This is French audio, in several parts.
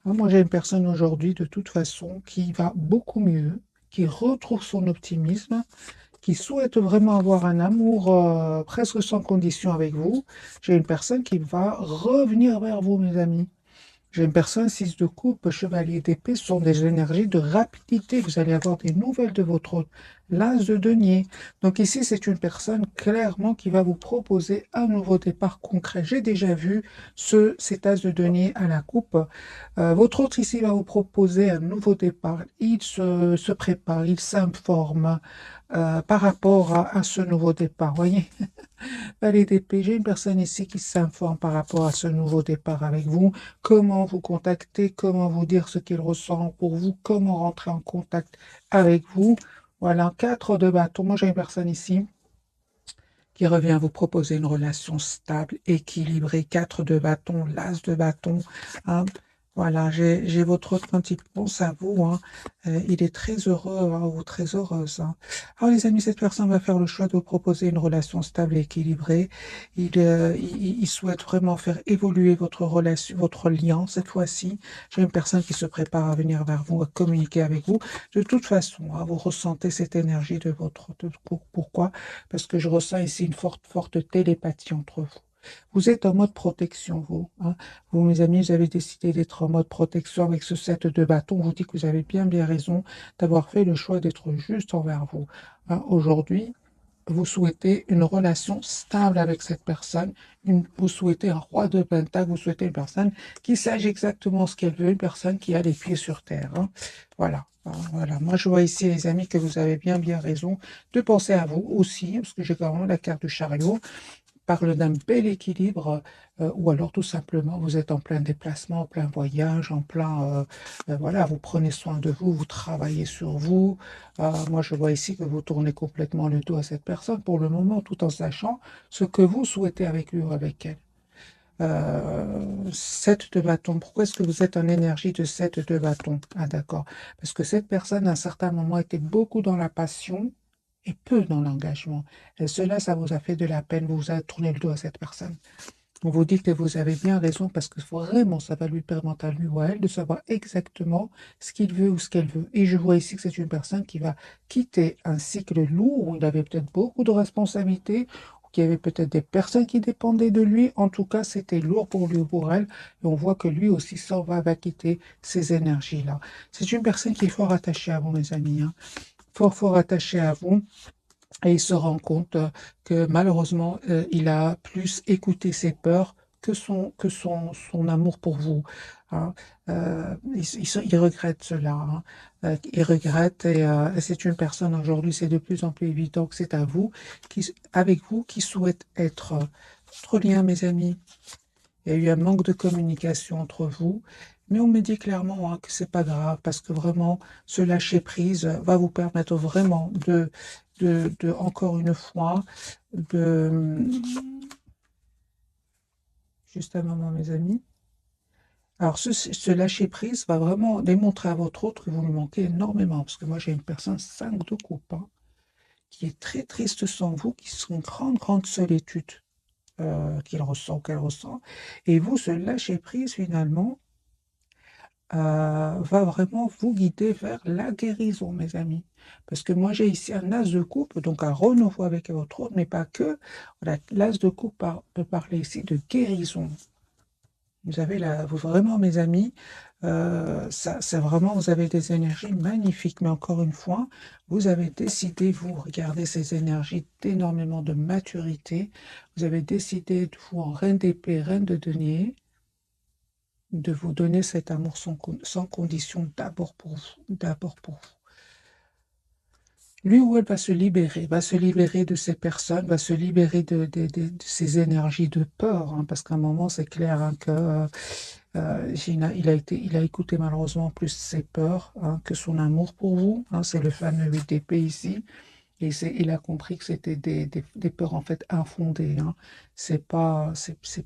Moi, j'ai une personne aujourd'hui, de toute façon, qui va beaucoup mieux, qui retrouve son optimisme, qui souhaite vraiment avoir un amour presque sans condition avec vous. J'ai une personne qui va revenir vers vous, mes amis. J'ai une personne, 6 de coupe, chevalier d'épée, ce sont des énergies de rapidité. Vous allez avoir des nouvelles de votre hôte. L'as de denier. Donc ici, c'est une personne clairement qui va vous proposer un nouveau départ concret. J'ai déjà vu cet as de denier à la coupe. Votre hôte ici va vous proposer un nouveau départ. Il se prépare, il s'informe par rapport à ce nouveau départ. Voyez? Valet d'épée, j'ai une personne ici qui s'informe par rapport à ce nouveau départ avec vous, comment vous contacter, comment vous dire ce qu'il ressent pour vous, comment rentrer en contact avec vous. Voilà, 4 de bâton. Moi, j'ai une personne ici qui revient vous proposer une relation stable, équilibrée, 4 de bâton, l'as de bâton. Hein. Voilà, j'ai votre autre quand il pense à vous. Hein. Il est très heureux hein, ou très heureuse. Hein. Alors les amis, cette personne va faire le choix de vous proposer une relation stable et équilibrée. Il souhaite vraiment faire évoluer votre relation, votre lien cette fois-ci. J'ai une personne qui se prépare à venir vers vous, à communiquer avec vous. De toute façon, hein, vous ressentez cette énergie de votre... pourquoi? Parce que je ressens ici une forte télépathie entre vous. Vous êtes en mode protection, vous. Hein. Vous, mes amis, vous avez décidé d'être en mode protection avec ce set de bâtons. Vous dit que vous avez bien raison d'avoir fait le choix d'être juste envers vous. Hein. Aujourd'hui, vous souhaitez une relation stable avec cette personne, vous souhaitez un roi de pentacle, vous souhaitez une personne qui sache exactement ce qu'elle veut, une personne qui a les pieds sur terre. Hein. Voilà. Voilà, moi je vois ici les amis que vous avez bien raison de penser à vous aussi, parce que j'ai quand même la carte du chariot, parle d'un bel équilibre, ou alors tout simplement vous êtes en plein déplacement, en plein voyage, en plein, voilà, vous prenez soin de vous, vous travaillez sur vous. Moi, je vois ici que vous tournez complètement le dos à cette personne pour le moment, tout en sachant ce que vous souhaitez avec lui ou avec elle. 7 de bâton. Pourquoi est-ce que vous êtes en énergie de 7 de bâton? Ah, d'accord. Parce que cette personne, à un certain moment, était beaucoup dans la passion et peu dans l'engagement. Et cela, ça vous a fait de la peine. Vous avez tourné le dos à cette personne. On vous dit que vous avez bien raison parce que vraiment, ça va lui permettre à lui ou à elle de savoir exactement ce qu'il veut ou ce qu'elle veut. Et je vois ici que c'est une personne qui va quitter un cycle lourd où il avait peut-être beaucoup de responsabilités, ou qu'il y avait peut-être des personnes qui dépendaient de lui. En tout cas, c'était lourd pour lui ou pour elle. Et on voit que lui aussi s'en va quitter ces énergies-là. C'est une personne qui est fort attachée à vous, mes amis. Hein. Fort attachée à vous. Et il se rend compte que malheureusement, il a plus écouté ses peurs que son amour pour vous. Hein. Il regrette cela. Hein. Il regrette et c'est une personne aujourd'hui, c'est de plus en plus évident que c'est à vous, avec vous, qui souhaite être votre lien, mes amis. Il y a eu un manque de communication entre vous, mais on me dit clairement hein, que c'est pas grave parce que vraiment, ce lâcher prise va vous permettre vraiment encore une fois, de... Juste un moment, mes amis. Alors, ce lâcher prise va vraiment démontrer à votre autre que vous lui manquez énormément parce que moi, j'ai une personne 5 de coupe hein, qui est très triste sans vous, qui sont une grande solitude qu'il ressent, qu'elle ressent. Et vous, ce lâcher prise, finalement, va vraiment vous guider vers la guérison, mes amis. Parce que moi, j'ai ici un as de coupe, donc un renouveau avec votre autre, mais pas que. Voilà, l'as de coupe peut parler ici de guérison. Vous avez là, vous vraiment, mes amis, ça, c'est vraiment, vous avez des énergies magnifiques, mais encore une fois, vous avez décidé, vous, regardez ces énergies d'énormément de maturité, vous avez décidé de vous en reine d'épée, reine de denier, de vous donner cet amour sans condition d'abord pour vous, d'abord pour vous. Lui ou elle va se libérer de ces personnes, va se libérer de ces énergies de peur, hein, parce qu'à un moment, c'est clair hein, que il a écouté malheureusement plus ses peurs hein, que son amour pour vous. Hein, c'est le fameux 8 d'épée ici. Et il a compris que c'était des peurs en fait infondées. Hein. C'est pas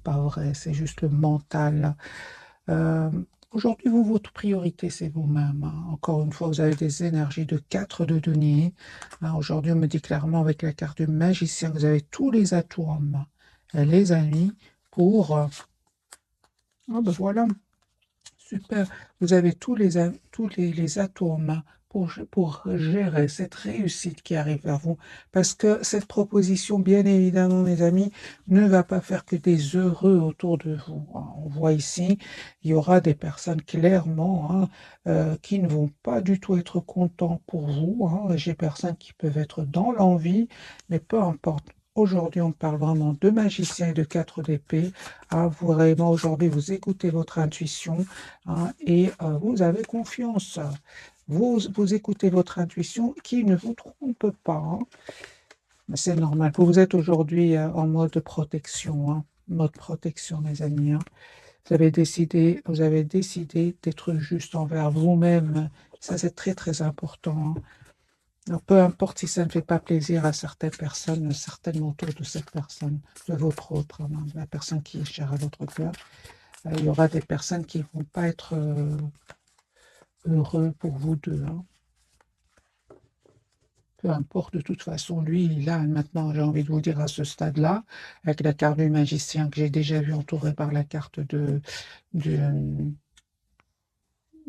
vrai, c'est juste le mental. Euh, Aujourd'hui, vous, votre priorité, c'est vous-même. Hein. Encore une fois, vous avez des énergies de 4 de denier. Hein, aujourd'hui, on me dit clairement avec la carte du magicien que vous avez tous les atouts en main, les amis, pour... ah ben voilà, Super. Vous avez tous les atouts en main pour gérer cette réussite qui arrive vers vous. Parce que cette proposition, bien évidemment, mes amis, ne va pas faire que des heureux autour de vous, hein. On voit ici, il y aura des personnes clairement, hein, qui ne vont pas du tout être contents pour vous, hein. J'ai personnes qui peuvent être dans l'envie, mais peu importe. Aujourd'hui, on parle vraiment de magicien et de 4 d'épée. Ah, vraiment, aujourd'hui, vous écoutez votre intuition, hein, et vous avez confiance. Vous écoutez votre intuition qui ne vous trompe pas, hein. Mais c'est normal. Vous êtes aujourd'hui en mode protection, hein. Mode protection, mes amis, hein. Vous avez décidé d'être juste envers vous-même. Ça, c'est très, très important, hein. Alors, peu importe si ça ne fait pas plaisir à certaines personnes, certainement autour de cette personne, de votre autre, hein, la personne qui est chère à votre cœur, il y aura des personnes qui ne vont pas être heureux pour vous deux, hein. Peu importe, de toute façon, lui, il a maintenant, j'ai envie de vous dire, à ce stade-là, avec la carte du magicien que j'ai déjà vu entourée par la carte du,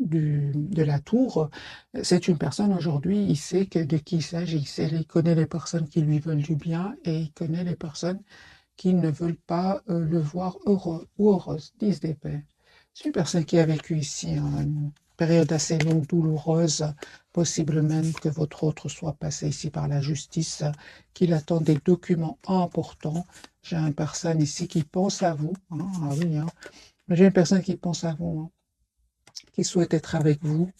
de la tour, c'est une personne aujourd'hui, il sait de qui il s'agit, il connaît les personnes qui lui veulent du bien et il connaît les personnes qui ne veulent pas le voir heureux ou heureuse, 10 d'épée. C'est une personne qui a vécu ici, hein, une période assez longue, douloureuse, possible même que votre autre soit passé ici par la justice, qu'il attend des documents importants. J'ai une personne ici qui pense à vous, hein, ah oui, hein. J'ai une personne qui pense à vous, hein, qui souhaite être avec vous.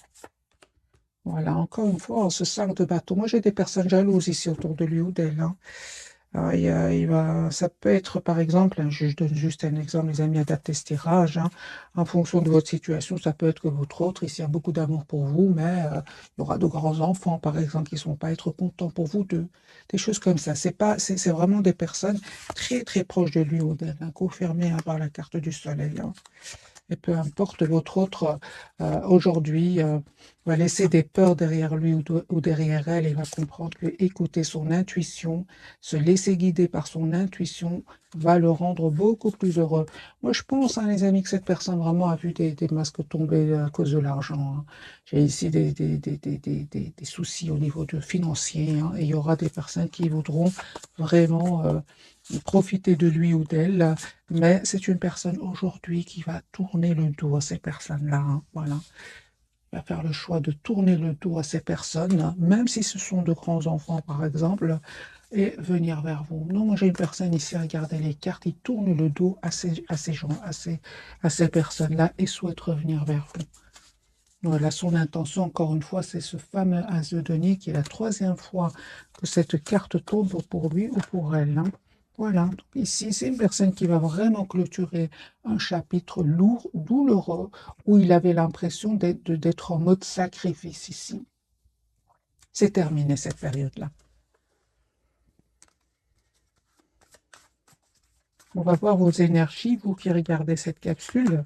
Voilà, encore une fois, ce 5 de bâton. Moi, j'ai des personnes jalouses ici autour de lui ou d'elle, hein. Alors, ça peut être, par exemple, hein, je donne juste un exemple, les amis, adaptez ce tirage, hein, en fonction de votre situation. Ça peut être que votre autre, ici, a beaucoup d'amour pour vous, mais il y aura de grands enfants, par exemple, qui ne vont pas être contents pour vous deux. Des choses comme ça. C'est vraiment des personnes très, très proches de lui ou d'elle, hein, confirmées, hein, par la carte du soleil, hein. Et peu importe, votre autre, aujourd'hui, va laisser des peurs derrière lui ou derrière elle et va comprendre que écouter son intuition, se laisser guider par son intuition, va le rendre beaucoup plus heureux. Moi, je pense, hein, les amis, que cette personne vraiment a vu des masques tomber à cause de l'argent, hein. J'ai ici des soucis au niveau financier, hein, et il y aura des personnes qui voudront vraiment profiter de lui ou d'elle, mais c'est une personne aujourd'hui qui va tourner le dos à ces personnes-là, hein, voilà. Il va faire le choix de tourner le dos à ces personnes, hein, même si ce sont de grands enfants, par exemple, et venir vers vous. Non, moi j'ai une personne ici, regardez les cartes, il tourne le dos à ces gens, à ces personnes-là, et souhaite revenir vers vous. Voilà, son intention, encore une fois, c'est ce fameux as de denier qui est la troisième fois que cette carte tombe pour lui ou pour elle, hein. Voilà, donc ici, c'est une personne qui va vraiment clôturer un chapitre lourd, douloureux, où il avait l'impression d'être en mode sacrifice ici. C'est terminé cette période-là. On va voir vos énergies, vous qui regardez cette capsule.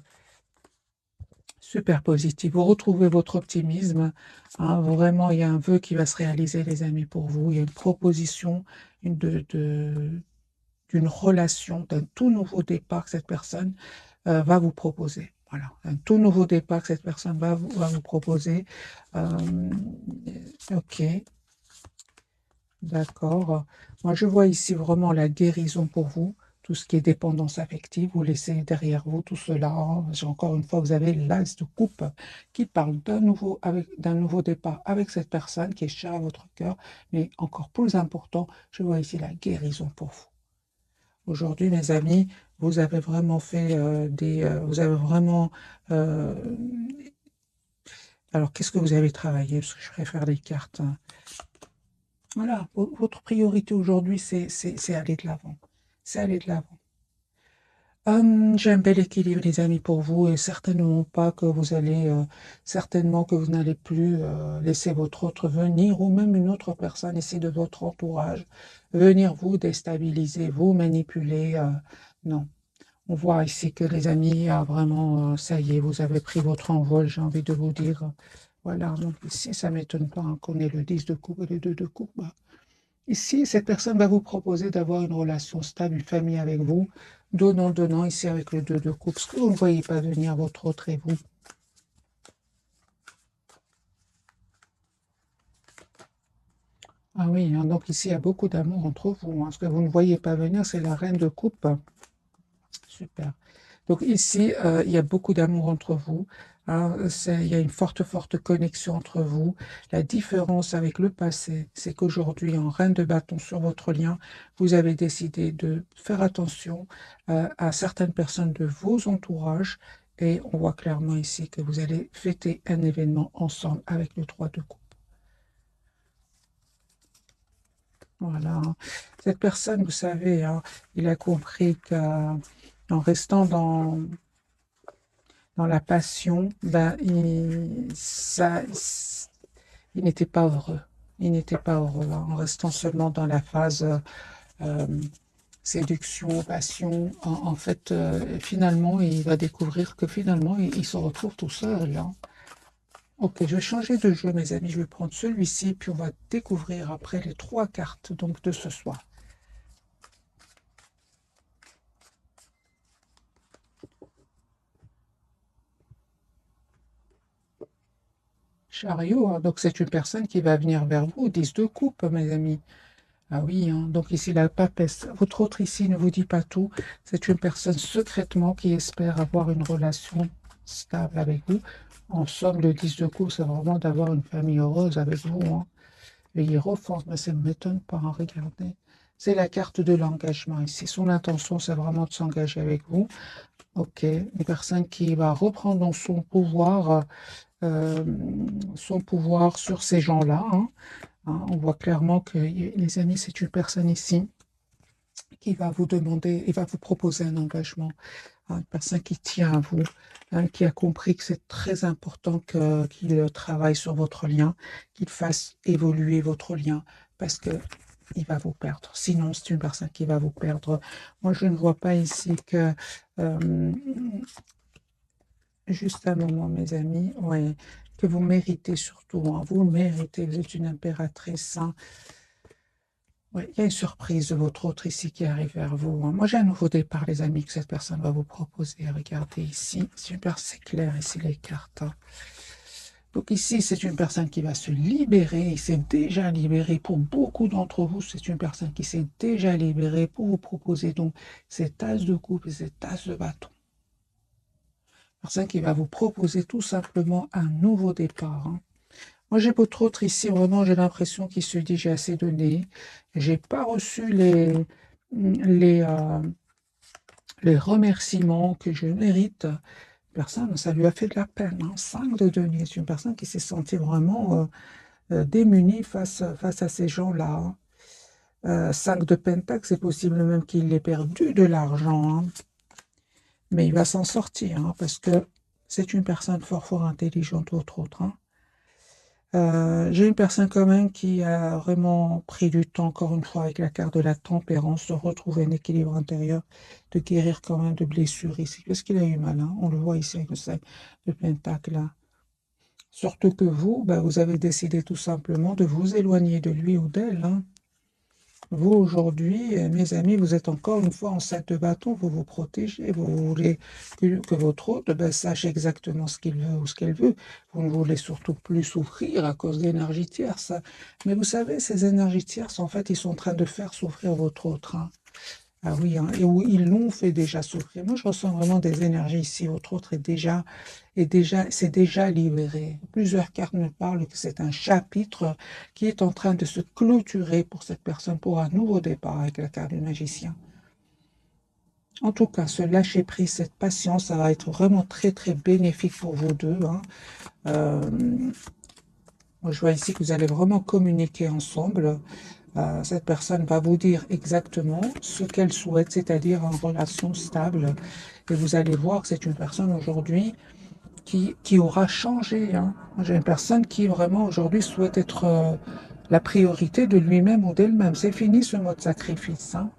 Super positif. Vous retrouvez votre optimisme, hein. Vraiment, il y a un vœu qui va se réaliser, les amis, pour vous. Il y a une proposition d'une relation, d'un tout nouveau départ que cette personne va vous proposer. Voilà, un tout nouveau départ que cette personne va vous proposer. Euh, ok, d'accord. Moi, je vois ici vraiment la guérison pour vous. Tout ce qui est dépendance affective, vous laissez derrière vous tout cela, hein. Encore une fois, vous avez l'as de coupe qui parle d'un nouveau départ avec cette personne qui est chère à votre cœur. Mais encore plus important, je vois ici la guérison pour vous. Aujourd'hui, mes amis, vous avez vraiment fait vous avez vraiment. euh, alors, qu'est-ce que vous avez travaillé? Parce que je préfère les cartes, hein. Voilà, votre priorité aujourd'hui, c'est aller de l'avant. C'est aller de l'avant. J'ai un bel équilibre, les amis, pour vous, et certainement pas que vous allez, certainement que vous n'allez plus laisser votre autre venir, ou même une autre personne ici de votre entourage, venir vous déstabiliser, vous manipuler. Non. On voit ici que les amis, vraiment, ça y est, vous avez pris votre envol, j'ai envie de vous dire. Voilà, donc ici, ça ne m'étonne pas, hein, qu'on ait le 10 de coupe et le 2 de coupe. Ici, cette personne va vous proposer d'avoir une relation stable, une famille avec vous, donnant, donnant, ici avec le 2 de coupe. Ce que vous ne voyez pas venir, votre autre et vous. Ah oui, hein, donc ici, il y a beaucoup d'amour entre vous, hein. Ce que vous ne voyez pas venir, c'est la reine de coupe. Super. Donc ici, il y a beaucoup d'amour entre vous, hein. Il y a une forte, forte connexion entre vous. La différence avec le passé, c'est qu'aujourd'hui, en reine de bâton sur votre lien, vous avez décidé de faire attention à certaines personnes de vos entourages. Et on voit clairement ici que vous allez fêter un événement ensemble avec le 3 de coupe. Voilà. Cette personne, vous savez, hein, il a compris qu'en restant dans la passion, ben, il n'était pas heureux. Il n'était pas heureux, hein, en restant seulement dans la phase euh, séduction, passion. En fait, finalement, il va découvrir que finalement, il se retrouve tout seul, hein. Ok, je vais changer de jeu, mes amis. Je vais prendre celui-ci, puis on va découvrir après les 3 cartes donc, de ce soir. Chariot, hein, donc c'est une personne qui va venir vers vous, 10 de coupe, mes amis. Ah oui, hein, donc ici la papesse. Votre autre ici ne vous dit pas tout. C'est une personne secrètement qui espère avoir une relation stable avec vous. En somme, le 10 de coupe, c'est vraiment d'avoir une famille heureuse avec vous, hein. Le hiérophant, mais ça ne m'étonne pas, hein, regardez. C'est la carte de l'engagement ici. Son intention, c'est vraiment de s'engager avec vous. Ok, une personne qui va reprendre euh, son pouvoir sur ces gens-là, hein. Hein, on voit clairement que, les amis, c'est une personne ici qui va vous demander, il va vous proposer un engagement, hein, une personne qui tient à vous, hein, qui a compris que c'est très important qu'il travaille sur votre lien, qu'il fasse évoluer votre lien, parce que il va vous perdre. Sinon, c'est une personne qui va vous perdre. Moi, je ne vois pas ici que euh, juste un moment, mes amis, ouais, que vous méritez surtout, hein, vous le méritez, vous êtes une impératrice, hein. Ouais, il y a une surprise de votre autre ici qui arrive vers vous, hein. Moi, j'ai un nouveau départ, les amis, que cette personne va vous proposer. Regardez ici, super, c'est clair ici les cartes, hein. Donc ici, c'est une personne qui va se libérer, il s'est déjà libéré pour beaucoup d'entre vous, c'est une personne qui s'est déjà libérée pour vous proposer donc cette tasse de coupe et cette tasse de bâton. Personne qui va vous proposer tout simplement un nouveau départ, hein. Moi, j'ai votre autre ici, vraiment, j'ai l'impression qu'il se dit j'ai assez donné. J'ai pas reçu les, euh, les remerciements que je mérite. Personne, ça lui a fait de la peine, hein. 5 de denier, c'est une personne qui s'est sentie vraiment démunie face à ces gens-là, hein. 5 de pentacle, c'est possible même qu'il ait perdu de l'argent, hein. Mais il va s'en sortir, hein, parce que c'est une personne fort, fort intelligente, votre autre, hein. J'ai une personne quand même qui a vraiment pris du temps, encore une fois, avec la carte de la tempérance, de retrouver un équilibre intérieur, de guérir quand même de blessures ici. Parce qu'il a eu mal, hein. On le voit ici avec le 5 de pentacle, là. Surtout que vous, ben, vous avez décidé tout simplement de vous éloigner de lui ou d'elle, hein. Vous, aujourd'hui, mes amis, vous êtes encore une fois en sac de bâton, vous vous protégez, vous voulez que votre hôte ben, sache exactement ce qu'il veut ou ce qu'elle veut. Vous ne voulez surtout plus souffrir à cause d'énergies tierces. Mais vous savez, ces énergies tierces, en fait, ils sont en train de faire souffrir votre autre, hein. Ah oui, hein, et où ils l'ont fait déjà souffrir. Moi, je ressens vraiment des énergies ici. Votre autre c'est déjà libéré. Plusieurs cartes me parlent que c'est un chapitre qui est en train de se clôturer pour cette personne pour un nouveau départ avec la carte du magicien. En tout cas, ce lâcher prise, cette patience, ça va être vraiment très très bénéfique pour vous deux, hein. Euh, Moi, je vois ici que vous allez vraiment communiquer ensemble. Cette personne va vous dire exactement ce qu'elle souhaite, c'est-à-dire une relation stable. Et vous allez voir que c'est une personne aujourd'hui qui aura changé, hein. J'ai une personne qui vraiment aujourd'hui souhaite être la priorité de lui-même ou d'elle-même. C'est fini ce mode sacrifice, hein.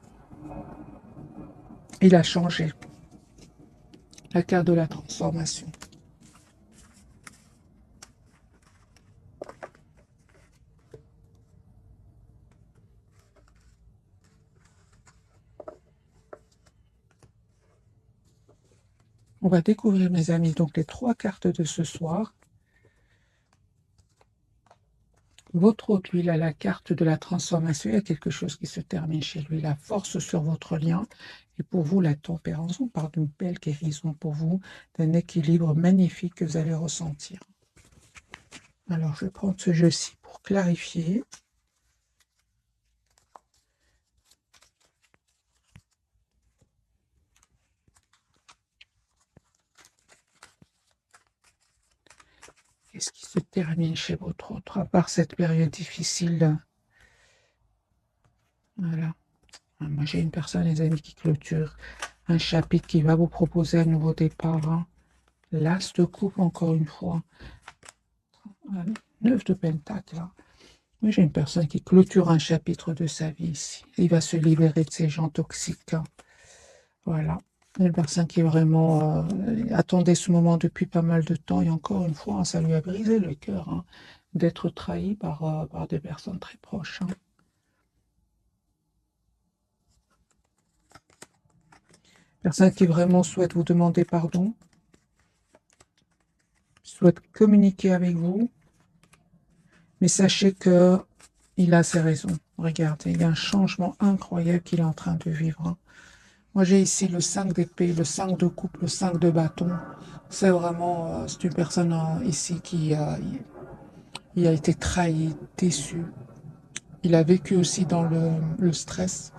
Il a changé. La carte de la transformation. On va découvrir, mes amis, donc les 3 cartes de ce soir. Votre hôte, lui, il a la carte de la transformation. Il y a quelque chose qui se termine chez lui. La force sur votre lien. Et pour vous, la tempérance. On parle d'une belle guérison pour vous, d'un équilibre magnifique que vous allez ressentir. Alors, je vais prendre ce jeu-ci pour clarifier. Qu'est-ce qui se termine chez votre autre, à part cette période difficile? Voilà. Moi, j'ai une personne, les amis, qui clôture un chapitre qui va vous proposer un nouveau départ. Hein. L'as de coupe, encore une fois. 9 de pentacle. Là. Oui, j'ai une personne qui clôture un chapitre de sa vie ici. Il va se libérer de ces gens toxiques. Hein. Voilà. Une personne qui vraiment attendait ce moment depuis pas mal de temps. Et encore une fois, hein, ça lui a brisé le cœur hein, d'être trahi par des personnes très proches. Hein. Personne qui vraiment souhaite vous demander pardon, souhaite communiquer avec vous, mais sachez que il a ses raisons. Regardez, il y a un changement incroyable qu'il est en train de vivre. Hein. Moi, j'ai ici le 5 d'épée, le 5 de coupe, le 5 de bâton. C'est vraiment, c'est une personne ici qui il a été trahi, déçu. Il a vécu aussi dans le stress,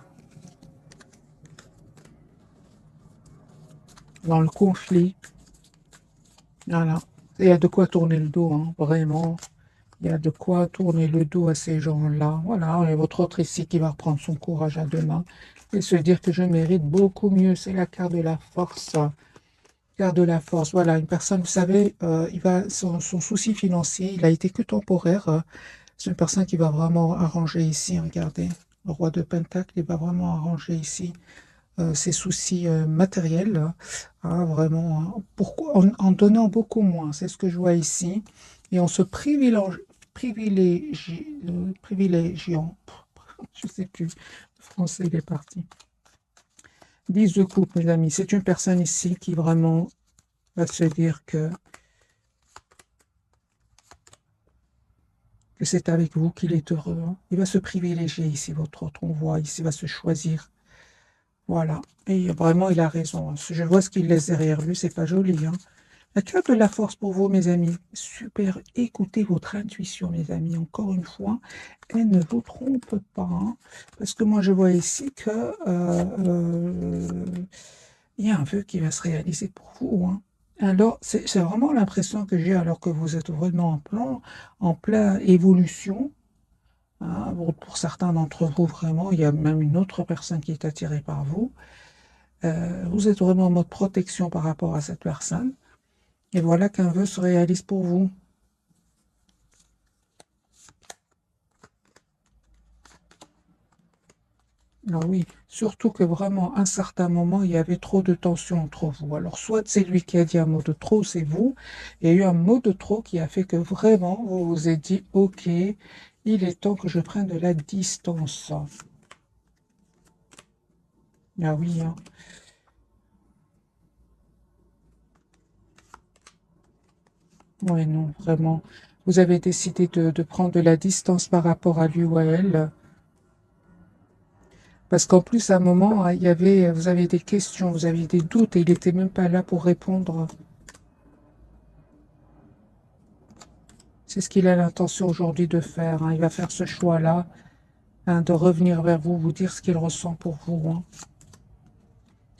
dans le conflit. Voilà. Il y a de quoi tourner le dos, hein, vraiment. Il y a de quoi tourner le dos à ces gens-là. Voilà, et votre autre ici qui va reprendre son courage à deux mains et se dire que je mérite beaucoup mieux. C'est la carte de la force. Carte de la force. Voilà, une personne, vous savez, son souci financier, il a été que temporaire. C'est une personne qui va vraiment arranger ici. Regardez, le roi de Pentacle, il va vraiment arranger ici ses soucis matériels. Hein, vraiment, hein. Pourquoi? En donnant beaucoup moins. C'est ce que je vois ici. Et en se privilégiant, je ne sais plus, le français il est parti. 10 de coupe, mes amis. C'est une personne ici qui vraiment va se dire que c'est avec vous qu'il est heureux. Hein. Il va se privilégier ici, votre autre. On voit ici, il va se choisir. Voilà. Et vraiment, il a raison. Hein. Je vois ce qu'il laisse derrière lui. C'est pas joli. Hein. La carte de la force pour vous, mes amis. Super. Écoutez votre intuition, mes amis. Encore une fois, elle ne vous trompe pas. Hein, parce que moi, je vois ici que il y a un vœu qui va se réaliser pour vous. Hein. Alors, c'est vraiment l'impression que j'ai alors que vous êtes vraiment en plein évolution. Hein. Bon, pour certains d'entre vous, vraiment, il y a même une autre personne qui est attirée par vous. Vous êtes vraiment en mode protection par rapport à cette personne. Et voilà qu'un vœu se réalise pour vous. Ah oui, surtout que vraiment, à un certain moment, il y avait trop de tension entre vous. Alors, soit c'est lui qui a dit un mot de trop, c'est vous. Il y a eu un mot de trop qui a fait que vraiment, vous vous êtes dit, OK, il est temps que je prenne de la distance. Ah oui, hein. Ouais, non, vraiment. Vous avez décidé de prendre de la distance par rapport à lui ou à elle. Parce qu'en plus, à un moment, hein, vous avez des questions, vous aviez des doutes et il n'était même pas là pour répondre. C'est ce qu'il a l'intention aujourd'hui de faire. Hein. Il va faire ce choix-là, hein, de revenir vers vous, vous dire ce qu'il ressent pour vous. Hein.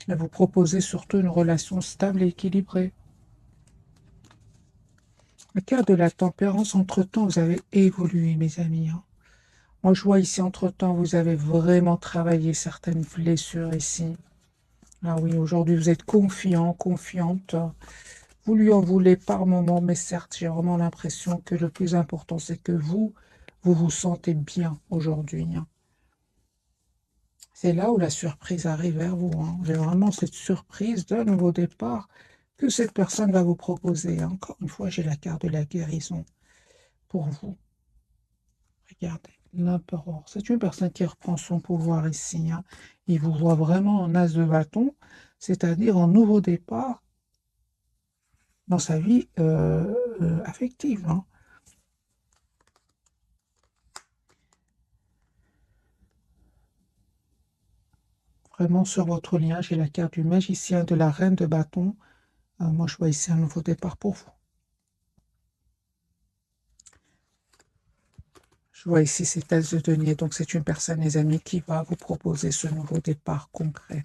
Et vous proposer surtout une relation stable et équilibrée. Le cas de la tempérance, entre-temps, vous avez évolué, mes amis. Hein. Moi, je vois ici, entre-temps, vous avez vraiment travaillé certaines blessures ici. Ah oui, aujourd'hui, vous êtes confiant, confiante. Vous lui en voulez par moment, mais certes, j'ai vraiment l'impression que le plus important, c'est que vous vous sentez bien aujourd'hui. Hein. C'est là où la surprise arrive vers vous. Hein. J'ai vraiment cette surprise d'un nouveau départ que cette personne va vous proposer. Encore une fois, j'ai la carte de la guérison pour vous. Regardez, l'empereur. C'est une personne qui reprend son pouvoir ici. Hein. Il vous voit vraiment en as de bâton, c'est-à-dire en nouveau départ dans sa vie affective. Hein. Vraiment, sur votre lien, j'ai la carte du magicien, de la reine de bâton. Moi, je vois ici un nouveau départ pour vous. Je vois ici cette as de denier. Donc, c'est une personne, les amis, qui va vous proposer ce nouveau départ concret.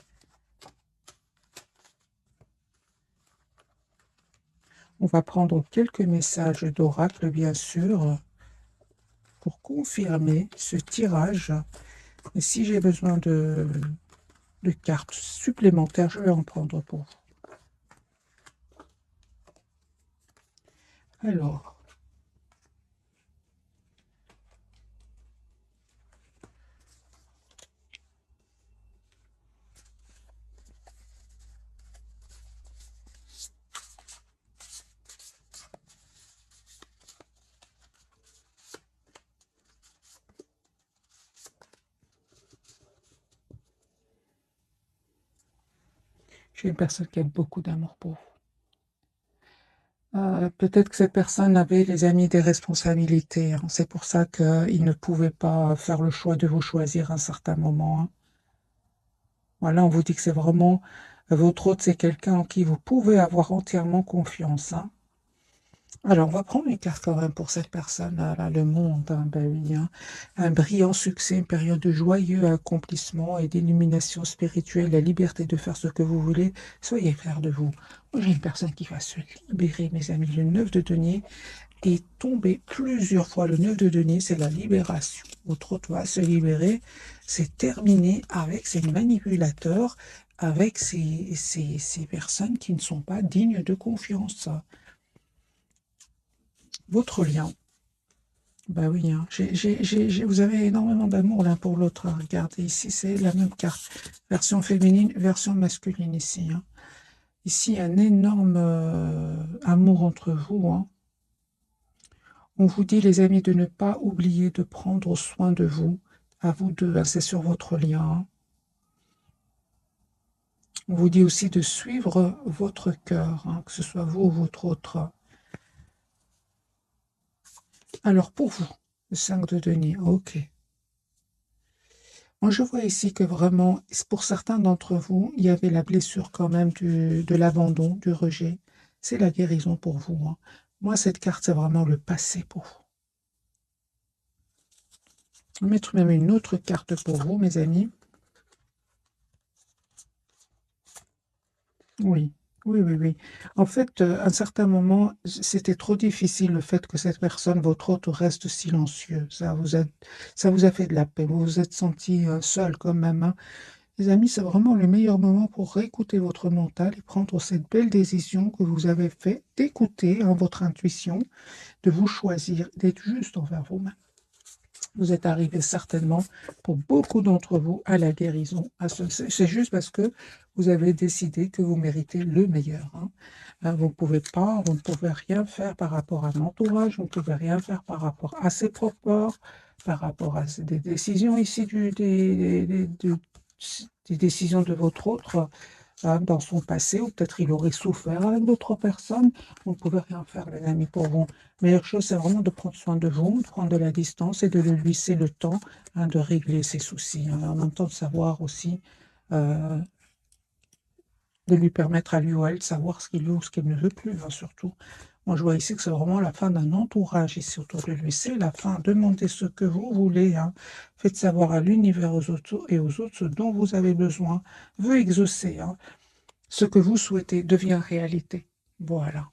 On va prendre quelques messages d'oracle, bien sûr, pour confirmer ce tirage. Et si j'ai besoin de cartes supplémentaires, je vais en prendre pour vous. Alors, j'ai une personne qui a beaucoup d'amour pour vous. Peut-être que cette personne avait, les amis, des responsabilités, hein. C'est pour ça qu'il ne pouvait pas faire le choix de vous choisir à un certain moment, hein. Voilà, on vous dit que c'est vraiment votre hôte, c'est quelqu'un en qui vous pouvez avoir entièrement confiance, hein. Alors, on va prendre une carte quand même pour cette personne, là, le monde, hein, ben oui, hein. Un brillant succès, une période de joyeux accomplissement et d'illumination spirituelle, la liberté de faire ce que vous voulez. Soyez fiers de vous. Moi, j'ai une personne qui va se libérer, mes amis. Le 9 de denier est tombé plusieurs fois. Le 9 de denier, c'est la libération. Votre hôte va se libérer. C'est terminé avec ces manipulateurs, avec ces personnes qui ne sont pas dignes de confiance. Votre lien. Bah oui, hein. Vous avez énormément d'amour l'un pour l'autre, hein. Regardez, ici, c'est la même carte. Version féminine, version masculine ici, hein. Ici, un énorme amour entre vous, hein. On vous dit, les amis, de ne pas oublier de prendre soin de vous. À vous deux, hein, c'est sur votre lien, hein. On vous dit aussi de suivre votre cœur, hein, que ce soit vous ou votre autre. Alors, pour vous, le 5 de denier, ok. Moi, je vois ici que vraiment, pour certains d'entre vous, il y avait la blessure quand même de l'abandon, du rejet. C'est la guérison pour vous, hein. Moi, cette carte, c'est vraiment le passé pour vous. Je vais mettre même une autre carte pour vous, mes amis. Oui, oui, oui, oui. En fait, à un certain moment, c'était trop difficile le fait que cette personne, votre hôte, reste silencieux. Ça vous a fait de la peine. Vous vous êtes senti seul quand même, hein. Les amis, c'est vraiment le meilleur moment pour réécouter votre mental et prendre cette belle décision que vous avez faite d'écouter, hein, votre intuition, de vous choisir, d'être juste envers vous-même. Vous êtes arrivé certainement, pour beaucoup d'entre vous, à la guérison. C'est juste parce que vous avez décidé que vous méritez le meilleur, hein. Vous ne pouvez rien faire par rapport à l'entourage, vous ne pouvez rien faire par rapport à ses propres peurs, par rapport à des décisions ici, des décisions de votre autre, hein, dans son passé, ou peut-être il aurait souffert avec d'autres personnes. Vous ne pouvez rien faire, les amis, pour vous. La meilleure chose, c'est vraiment de prendre soin de vous, de prendre de la distance et de lui laisser le temps, hein, de régler ses soucis, hein. En même temps, de savoir aussi, euh, de lui permettre à lui ou à elle de savoir ce qu'il veut ou ce qu'il ne veut plus, hein, surtout. Moi, je vois ici que c'est vraiment la fin d'un entourage ici autour de lui. C'est la fin. Demandez ce que vous voulez, hein. Faites savoir à l'univers et aux autres ce dont vous avez besoin. Veuillez exaucer, hein. Ce que vous souhaitez devient réalité. Voilà.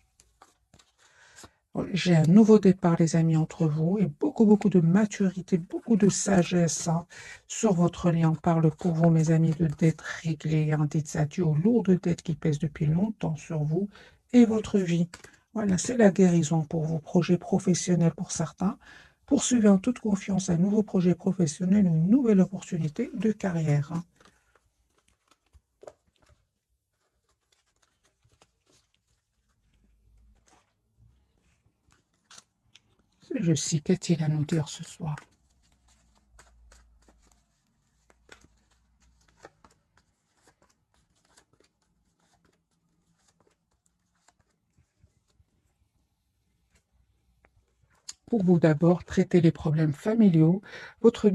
J'ai un nouveau départ, les amis, entre vous, et beaucoup, beaucoup de maturité, beaucoup de sagesse, hein, sur votre lien. On parle pour vous, mes amis, de dettes réglées, hein, dites adieu aux lourdes dettes qui pèsent depuis longtemps sur vous et votre vie. Voilà, c'est la guérison pour vos projets professionnels pour certains. Poursuivez en toute confiance un nouveau projet professionnel, une nouvelle opportunité de carrière, hein. Je sais, qu'a-t-il à nous dire ce soir? pour vous d'abord traiter les problèmes familiaux. Votre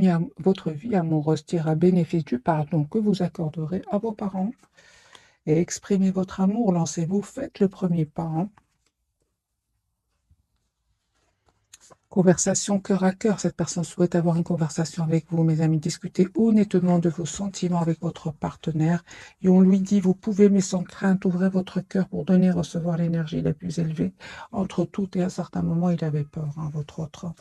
vie amoureuse tire à bénéfice du pardon que vous accorderez à vos parents et exprimez votre amour. Lancez-vous, faites le premier pas, hein. Conversation cœur à cœur. Cette personne souhaite avoir une conversation avec vous, mes amis. Discutez honnêtement de vos sentiments avec votre partenaire. Et on lui dit, vous pouvez, mais sans crainte, ouvrez votre cœur pour donner et recevoir l'énergie la plus élevée. Entre tout et à un certain moment, il avait peur, hein, votre autre.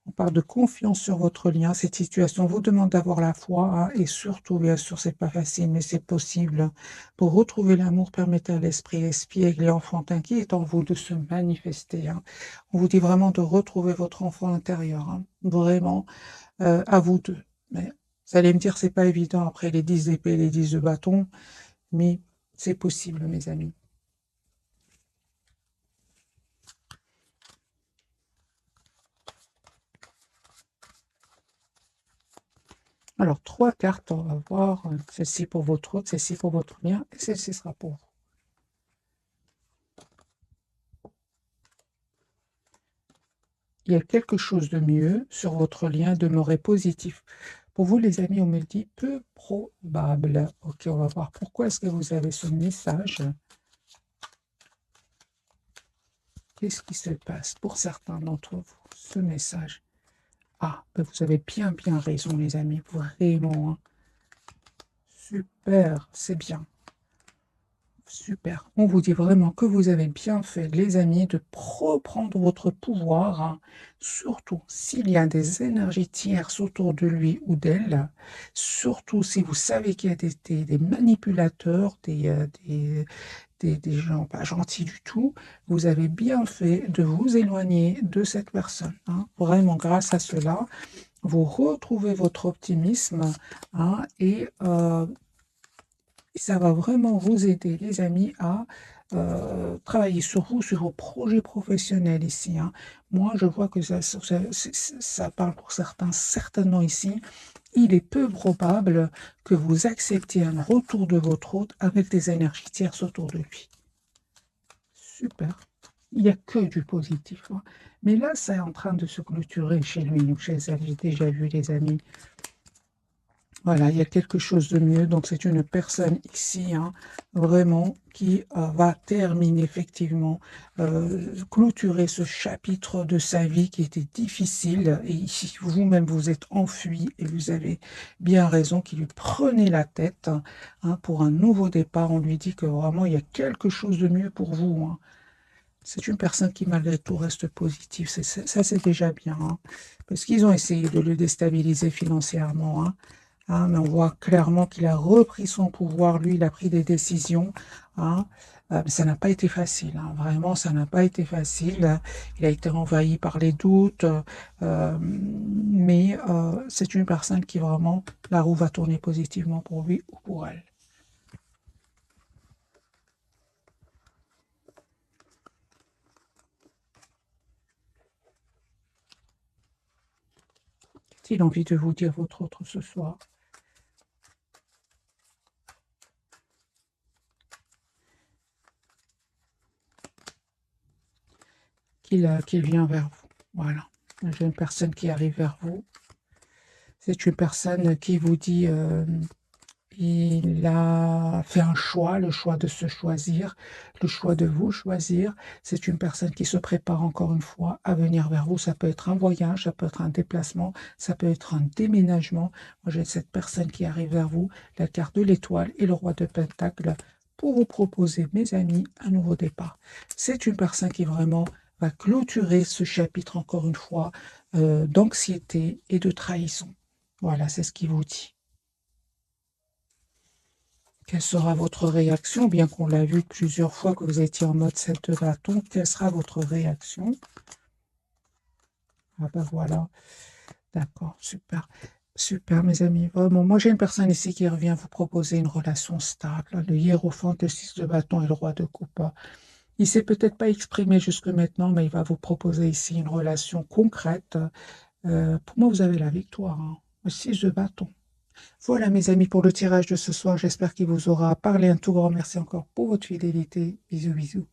On parle de confiance sur votre lien. Cette situation vous demande d'avoir la foi, hein, et surtout, bien sûr, c'est pas facile, mais c'est possible. Pour retrouver l'amour, permettez à l'esprit espiègle et enfantin qui est en vous de se manifester, hein. On vous dit vraiment de retrouver votre enfant intérieur, hein. Vraiment, à vous deux. Mais vous allez me dire, c'est pas évident après les 10 d'épée, les 10 de bâton, mais c'est possible, mes amis. Alors, 3 cartes, on va voir. Celle-ci pour votre autre, celle-ci pour votre lien, et celle-ci sera pour vous. Il y a quelque chose de mieux sur votre lien, demeurez positif. Pour vous, les amis, on me dit peu probable. Ok, on va voir pourquoi est-ce que vous avez ce message. Qu'est-ce qui se passe pour certains d'entre vous, ce message? Ah, ben vous avez bien raison, les amis, vraiment, hein. Super, c'est bien. Super. On vous dit vraiment que vous avez bien fait, les amis, de reprendre votre pouvoir, hein. Surtout s'il y a des énergies tierces autour de lui ou d'elle. Surtout si vous savez qu'il y a des manipulateurs, des gens pas gentils du tout. Vous avez bien fait de vous éloigner de cette personne, hein. Vraiment, grâce à cela, vous retrouvez votre optimisme, hein, et ça va vraiment vous aider, les amis, à travailler sur vous, sur vos projets professionnels ici, hein. Moi, je vois que ça parle pour certains, certainement ici. Il est peu probable que vous acceptiez un retour de votre hôte avec des énergies tierces autour de lui. Super. Il n'y a que du positif, hein. Mais là, c'est en train de se clôturer chez lui ou chez elle. J'ai déjà vu, les amis. Voilà, il y a quelque chose de mieux. Donc, c'est une personne ici, hein, vraiment, qui va terminer effectivement, clôturer ce chapitre de sa vie qui était difficile. Et ici, vous-même, vous êtes enfui et vous avez bien raison qu'il lui prenait la tête, hein, pour un nouveau départ. On lui dit que vraiment, il y a quelque chose de mieux pour vous, hein. C'est une personne qui, malgré tout, reste positive. Ça, c'est déjà bien, hein, parce qu'ils ont essayé de le déstabiliser financièrement, hein. Ah, mais on voit clairement qu'il a repris son pouvoir. Lui, il a pris des décisions, hein. Ça n'a pas été facile, hein. Vraiment, ça n'a pas été facile. Il a été envahi par les doutes, mais c'est une personne qui vraiment, la roue va tourner positivement pour lui ou pour elle. Qu'a-t-il envie de vous dire, votre autre, ce soir? Qu'il vient vers vous. Voilà. J'ai une personne qui arrive vers vous. C'est une personne qui vous dit, il a fait un choix, le choix de se choisir, le choix de vous choisir. C'est une personne qui se prépare encore une fois à venir vers vous. Ça peut être un voyage, ça peut être un déplacement, ça peut être un déménagement. Moi, j'ai cette personne qui arrive vers vous, la carte de l'étoile et le roi de Pentacle, pour vous proposer, mes amis, un nouveau départ. C'est une personne qui vraiment va clôturer ce chapitre, encore une fois, d'anxiété et de trahison. Voilà, c'est ce qu'il vous dit. Quelle sera votre réaction? Bien qu'on l'a vu plusieurs fois que vous étiez en mode 7 de bâton, quelle sera votre réaction? Ah ben voilà, d'accord, super. Super, mes amis. Vraiment, moi, j'ai une personne ici qui revient vous proposer une relation stable. Le hiérophante, le 6 de bâton et le roi de coupe. Il s'est peut-être pas exprimé jusque maintenant, mais il va vous proposer ici une relation concrète. Pour moi, vous avez la victoire, hein. Le 6 de bâton. Voilà, mes amis, pour le tirage de ce soir. J'espère qu'il vous aura parlé. Un tout grand merci encore pour votre fidélité. Bisous, bisous.